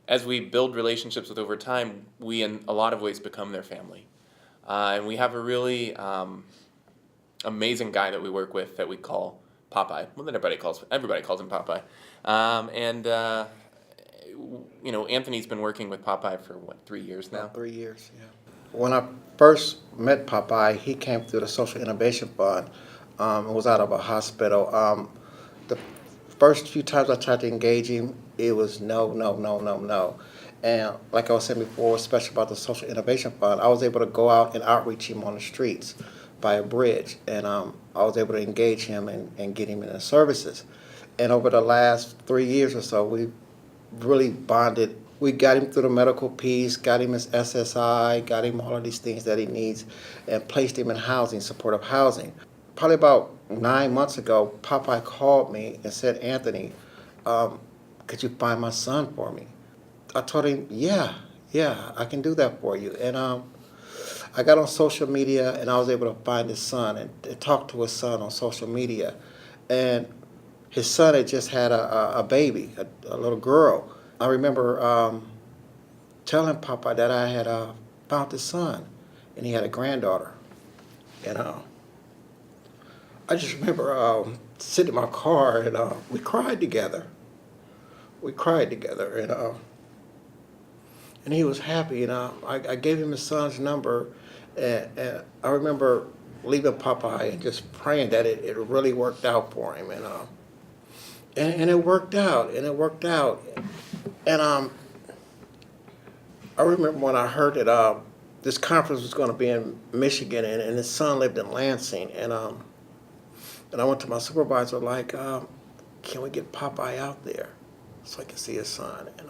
as we build relationships with over time, we in a lot of ways become their family. And we have a really amazing guy that we work with that we call Popeye. Well, everybody calls him Popeye. And Anthony's been working with Popeye for 3 years now. About 3 years, yeah. When I first met Popeye, he came through the Social Innovation Fund. And was out of a hospital. The first few times I tried to engage him, it was no, no, no, no, no. And like I was saying before, especially about the Social Innovation Fund, I was able to go out and outreach him on the streets by a bridge. And I was able to engage him and get him in the services. And over the last 3 years or so, we really bonded. We got him through the medical piece, got him his SSI, got him all of these things that he needs, and placed him in housing, supportive housing. Probably about 9 months ago, Popeye called me and said, Anthony, could you find my son for me? I told him, yeah, I can do that for you. And I got on social media and I was able to find his son and talk to his son on social media. And his son had just had a baby, a little girl. I remember telling Popeye that I had found his son and he had a granddaughter. And I just remember sitting in my car and we cried together. And he was happy. And I gave him his son's number, and I remember leaving Popeye and just praying that it really worked out for him. And it worked out. And I remember when I heard that this conference was going to be in Michigan, and his son lived in Lansing, and I went to my supervisor like, can we get Popeye out there so I can see his son? And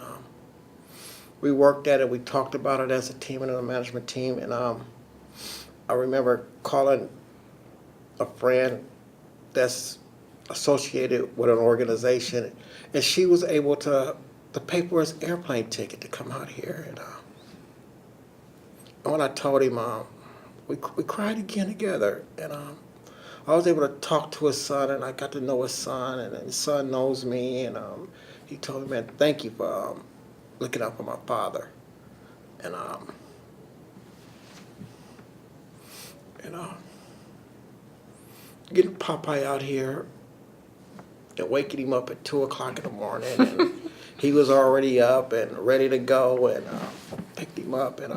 we worked at it. We talked about it as a team and a management team. And I remember calling a friend that's associated with an organization, and she was able to pay for his airplane ticket to come out here. And when I told him, we cried again together. And I was able to talk to his son, and I got to know his son, and his son knows me. And he told me, man, thank you for looking out for my father. And getting Popeye out here and waking him up at 2 o'clock in the morning, and he was already up and ready to go, and picked him up and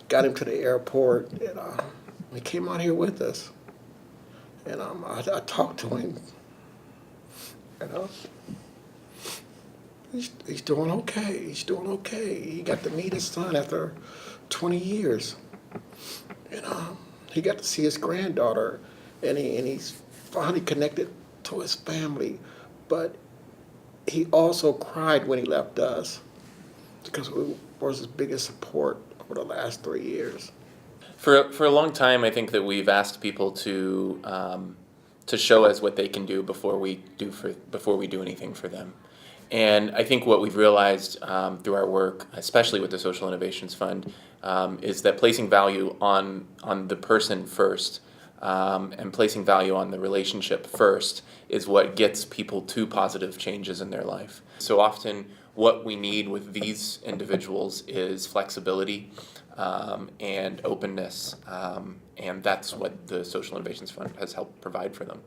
got him to the airport, and he came out here with us. And I talked to him, and he's doing okay. He got to meet his son after 20 years. And he got to see his granddaughter, and he's finally connected to his family. But he also cried when he left us because we were his biggest support over the last 3 years. For a long time, I think that we've asked people to show us what they can do before we do anything for them. And I think what we've realized through our work, especially with the Social Innovations Fund, is that placing value on the person first and placing value on the relationship first is what gets people to positive changes in their life. So often what we need with these individuals is flexibility and openness, and that's what the Social Innovations Fund has helped provide for them.